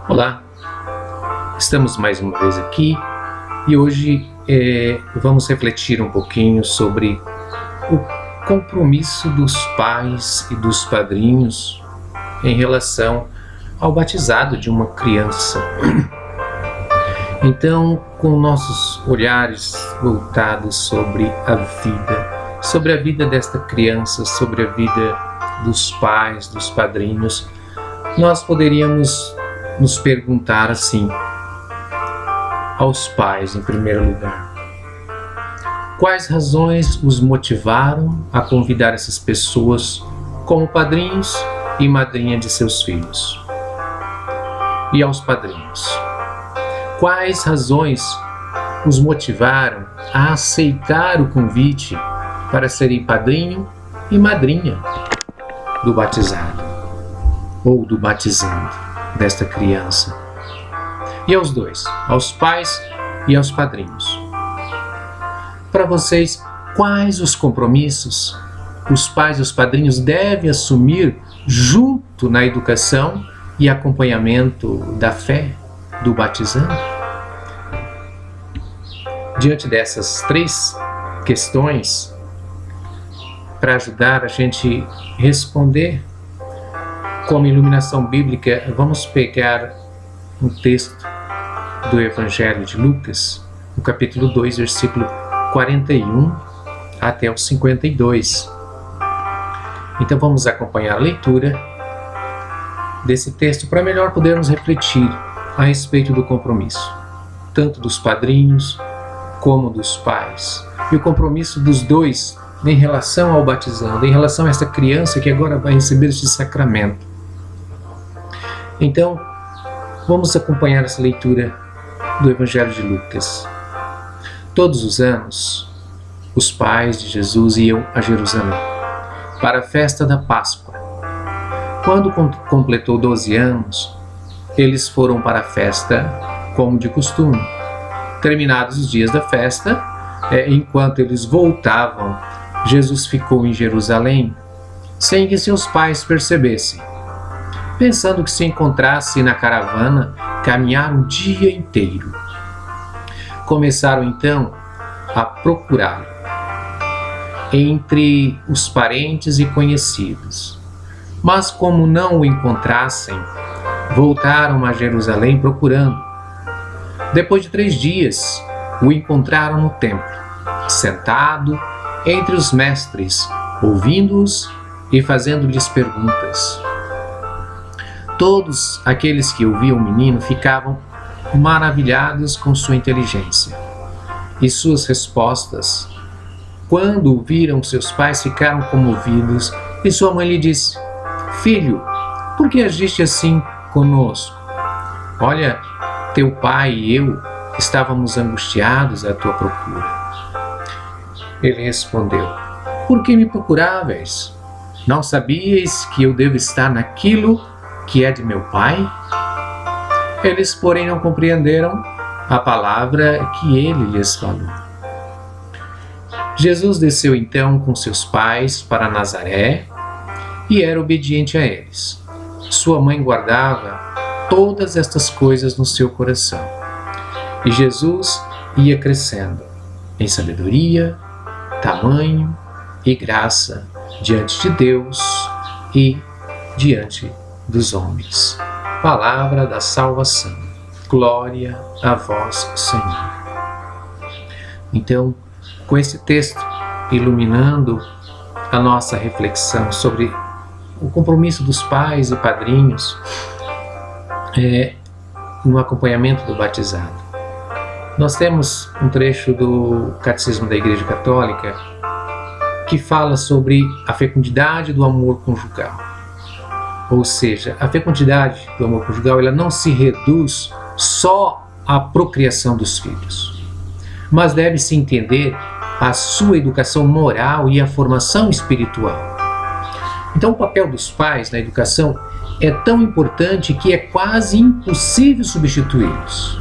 Olá, estamos mais uma vez aqui e hoje vamos refletir um pouquinho sobre o compromisso dos pais e dos padrinhos em relação ao batizado de uma criança. Então, com nossos olhares voltados sobre a vida desta criança, sobre a vida dos pais, dos padrinhos, nós poderíamos nos perguntar assim, aos pais em primeiro lugar: quais razões os motivaram a convidar essas pessoas como padrinhos e madrinha de seus filhos? E aos padrinhos, quais razões os motivaram a aceitar o convite para serem padrinho e madrinha do batizado ou do batizando desta criança? E aos dois, aos pais e aos padrinhos, para vocês, quais os compromissos os pais e os padrinhos devem assumir junto na educação e acompanhamento da fé do batizando? Diante dessas três questões, para ajudar a gente responder como iluminação bíblica, vamos pegar um texto do Evangelho de Lucas, no capítulo 2, versículo 41 até o 52. Então vamos acompanhar a leitura desse texto para melhor podermos refletir a respeito do compromisso, tanto dos padrinhos como dos pais, e o compromisso dos dois em relação ao batizando, em relação a essa criança que agora vai receber este sacramento. Então, vamos acompanhar essa leitura do Evangelho de Lucas. Todos os anos, os pais de Jesus iam a Jerusalém para a festa da Páscoa. Quando completou 12 anos, eles foram para a festa como de costume. Terminados os dias da festa, enquanto eles voltavam, Jesus ficou em Jerusalém sem que seus pais percebessem. Pensando que se encontrasse na caravana, caminharam o dia inteiro. Começaram então a procurá-lo entre os parentes e conhecidos. Mas como não o encontrassem, voltaram a Jerusalém procurando. Depois de 3 dias, o encontraram no templo, sentado entre os mestres, ouvindo-os e fazendo-lhes perguntas. Todos aqueles que ouviam o menino ficavam maravilhados com sua inteligência e suas respostas. Quando o viram, seus pais ficaram comovidos e sua mãe lhe disse: "Filho, por que agiste assim conosco? Olha, teu pai e eu estávamos angustiados à tua procura." Ele respondeu: "Por que me procuráveis? Não sabíeis que eu devo estar naquilo que é de meu pai?" Eles, porém, não compreenderam a palavra que ele lhes falou. Jesus desceu então com seus pais para Nazaré e era obediente a eles. Sua mãe guardava todas estas coisas no seu coração. E Jesus ia crescendo em sabedoria, tamanho e graça diante de Deus e diante dos homens. Palavra da salvação. Glória a vós, Senhor. Então, com esse texto iluminando a nossa reflexão sobre o compromisso dos pais e padrinhos no acompanhamento do batizado, nós temos um trecho do Catecismo da Igreja Católica que fala sobre a fecundidade do amor conjugal. Ou seja, a fecundidade do amor conjugal, ela não se reduz só à procriação dos filhos, mas deve-se entender a sua educação moral e a formação espiritual. Então, o papel dos pais na educação é tão importante que é quase impossível substituí-los.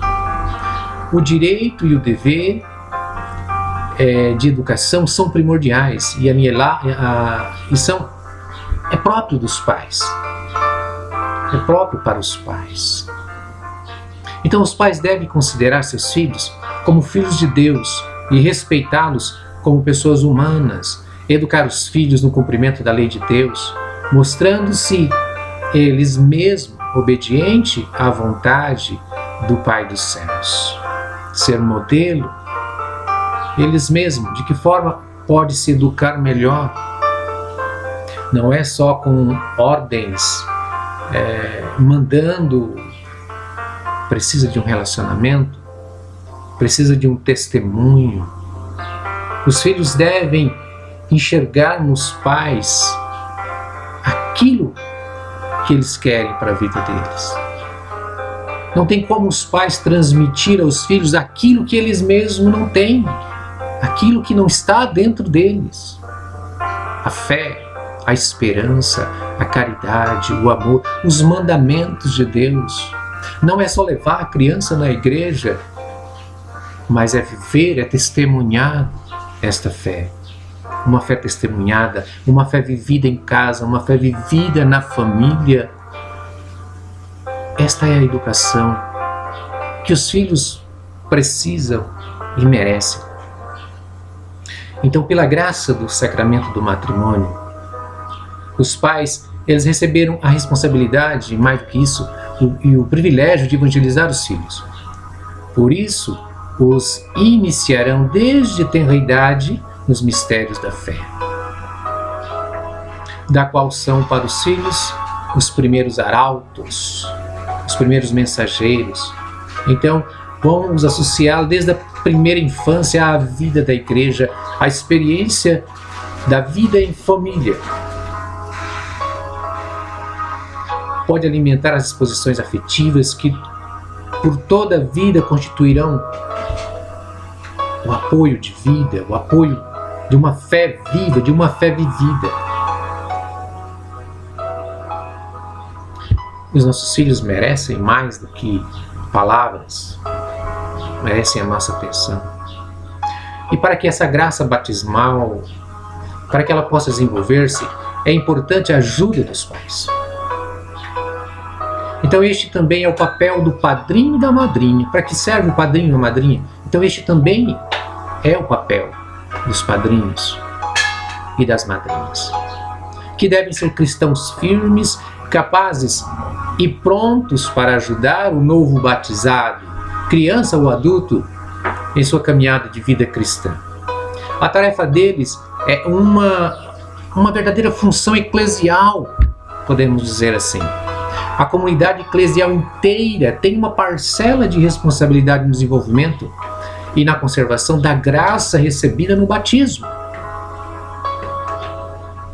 O direito e o dever de educação são primordiais e é próprio dos pais. É próprio para os pais. Então os pais devem considerar seus filhos como filhos de Deus e respeitá-los como pessoas humanas, educar os filhos no cumprimento da lei de Deus, mostrando-se eles mesmos obedientes à vontade do Pai dos céus. Ser modelo, eles mesmos, de que forma pode se educar melhor? Não é só com ordens, mandando. Precisa de um relacionamento, precisa de um testemunho. Os filhos devem enxergar nos pais aquilo que eles querem para a vida deles. Não tem como os pais transmitir aos filhos aquilo que eles mesmos não têm, aquilo que não está dentro deles. A fé, a esperança, a caridade, o amor, os mandamentos de Deus. Não é só levar a criança na igreja, mas é viver, é testemunhar esta fé. Uma fé testemunhada, uma fé vivida em casa, uma fé vivida na família. Esta é a educação que os filhos precisam e merecem. Então, pela graça do sacramento do matrimônio, os pais, eles receberam a responsabilidade, mais do que isso, e o privilégio de evangelizar os filhos. Por isso, os iniciarão desde tenra idade nos mistérios da fé, da qual são para os filhos os primeiros arautos, os primeiros mensageiros. Então, vamos associá-lo desde a primeira infância à vida da igreja, à experiência da vida em família. Pode alimentar as exposições afetivas que por toda a vida constituirão o apoio de vida, o apoio de uma fé viva, de uma fé vivida. Os nossos filhos merecem mais do que palavras, merecem a nossa atenção. E para que essa graça batismal, para que ela possa desenvolver-se, é importante a ajuda dos pais. Então este também é o papel do padrinho e da madrinha. Para que serve o padrinho e a madrinha? Então este também é o papel dos padrinhos e das madrinhas, que devem ser cristãos firmes, capazes e prontos para ajudar o novo batizado, criança ou adulto, em sua caminhada de vida cristã. A tarefa deles é uma verdadeira função eclesial, podemos dizer assim. A comunidade eclesial inteira tem uma parcela de responsabilidade no desenvolvimento e na conservação da graça recebida no batismo.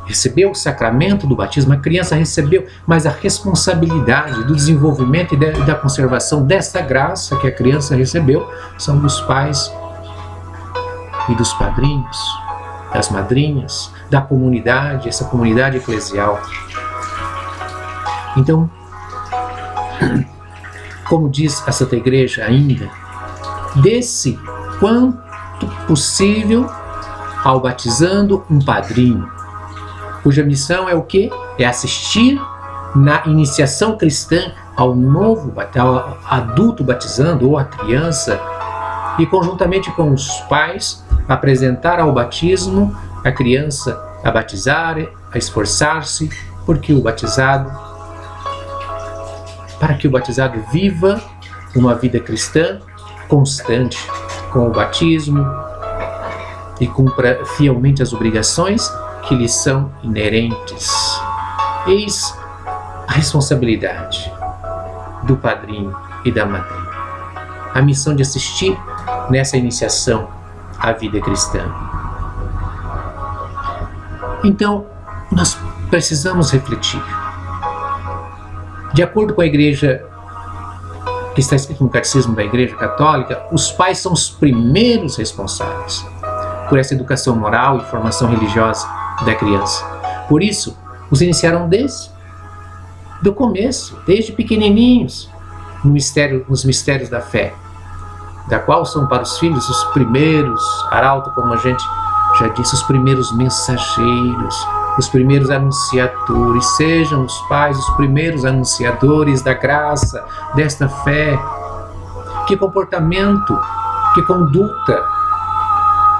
Recebeu o sacramento do batismo, a criança recebeu, mas a responsabilidade do desenvolvimento e da conservação dessa graça que a criança recebeu são dos pais e dos padrinhos, das madrinhas, da comunidade, essa comunidade eclesial. Então, como diz a Santa Igreja ainda, dê-se quanto possível ao batizando um padrinho, cuja missão é o quê? É assistir na iniciação cristã ao novo, ao adulto batizando ou a criança, e conjuntamente com os pais apresentar ao batismo a criança a batizar, a esforçar-se, para que o batizado viva uma vida cristã constante com o batismo e cumpra fielmente as obrigações que lhes são inerentes. Eis a responsabilidade do padrinho e da madrinha. A missão de assistir nessa iniciação à vida cristã. Então, nós precisamos refletir. De acordo com a Igreja, que está escrito no Catecismo da Igreja Católica, os pais são os primeiros responsáveis por essa educação moral e formação religiosa da criança. Por isso, os iniciaram desde o começo, desde pequenininhos, nos mistérios da fé, da qual são para os filhos os primeiros arautos, como a gente já disse, os primeiros mensageiros, os primeiros anunciadores. Sejam os pais os primeiros anunciadores da graça, desta fé, Que comportamento, que conduta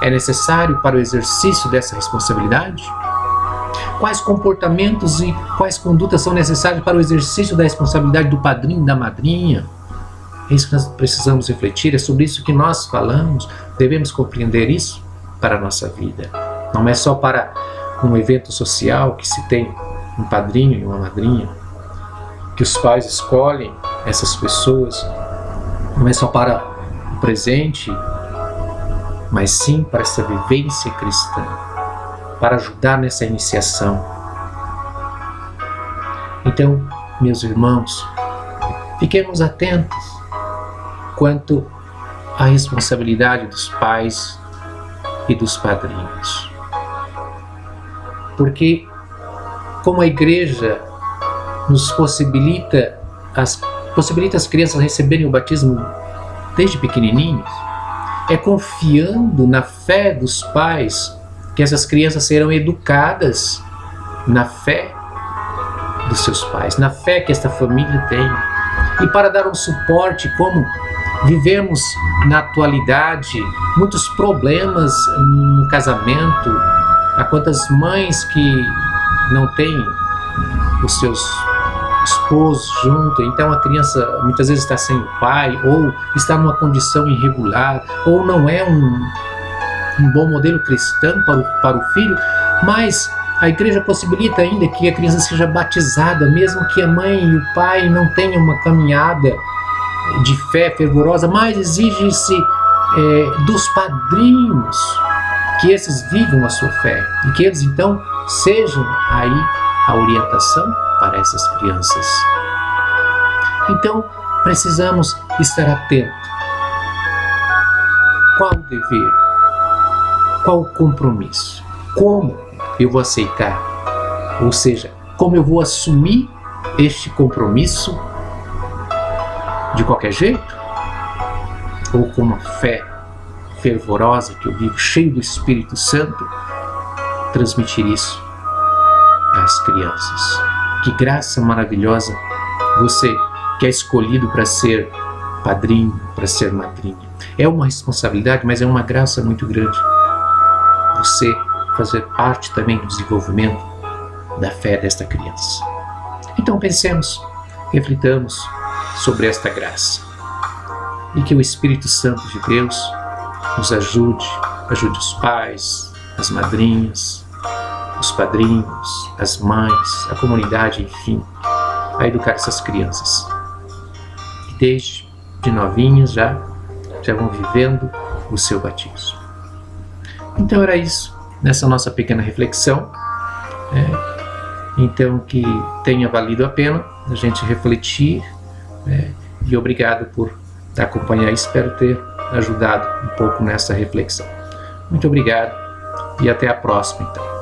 é necessário para o exercício dessa responsabilidade? Quais comportamentos e quais condutas são necessárias para o exercício da responsabilidade do padrinho e da madrinha? É isso que nós precisamos refletir, é sobre isso que nós falamos, devemos compreender isso para a nossa vida. Não é só para um evento social que se tem um padrinho e uma madrinha, que os pais escolhem essas pessoas, não é só para o presente, mas sim para essa vivência cristã, para ajudar nessa iniciação. Então, meus irmãos, fiquemos atentos quanto à responsabilidade dos pais e dos padrinhos. Porque, como a igreja nos possibilita as crianças receberem o batismo desde pequenininhos, é confiando na fé dos pais que essas crianças serão educadas na fé dos seus pais, na fé que esta família tem. E para dar um suporte, como vivemos na atualidade muitos problemas no casamento, há quantas mães que não têm os seus esposos junto, então a criança muitas vezes está sem o pai, ou está numa condição irregular, ou não é um bom modelo cristão para o filho, mas a igreja possibilita ainda que a criança seja batizada, mesmo que a mãe e o pai não tenham uma caminhada de fé fervorosa, mas exige-se dos padrinhos que esses vivam a sua fé e que eles então sejam aí a orientação para essas crianças. Então precisamos estar atentos. Qual o dever? Qual o compromisso? Como eu vou aceitar? Ou seja, como eu vou assumir este compromisso? De qualquer jeito? Ou com uma fé fervorosa que eu vivo, cheio do Espírito Santo, transmitir isso às crianças? Que graça maravilhosa você que é escolhido para ser padrinho, para ser madrinha. É uma responsabilidade, mas é uma graça muito grande você fazer parte também do desenvolvimento da fé desta criança. Então pensemos, reflitamos sobre esta graça e que o Espírito Santo de Deus nos ajude os pais, as madrinhas, os padrinhos, as mães, a comunidade, enfim, a educar essas crianças que desde de novinhas já vão vivendo o seu batismo. Então era isso, nessa nossa pequena reflexão, então que tenha valido a pena a gente refletir, e obrigado por acompanhar, espero ter ajudado um pouco nessa reflexão. Muito obrigado e até a próxima então.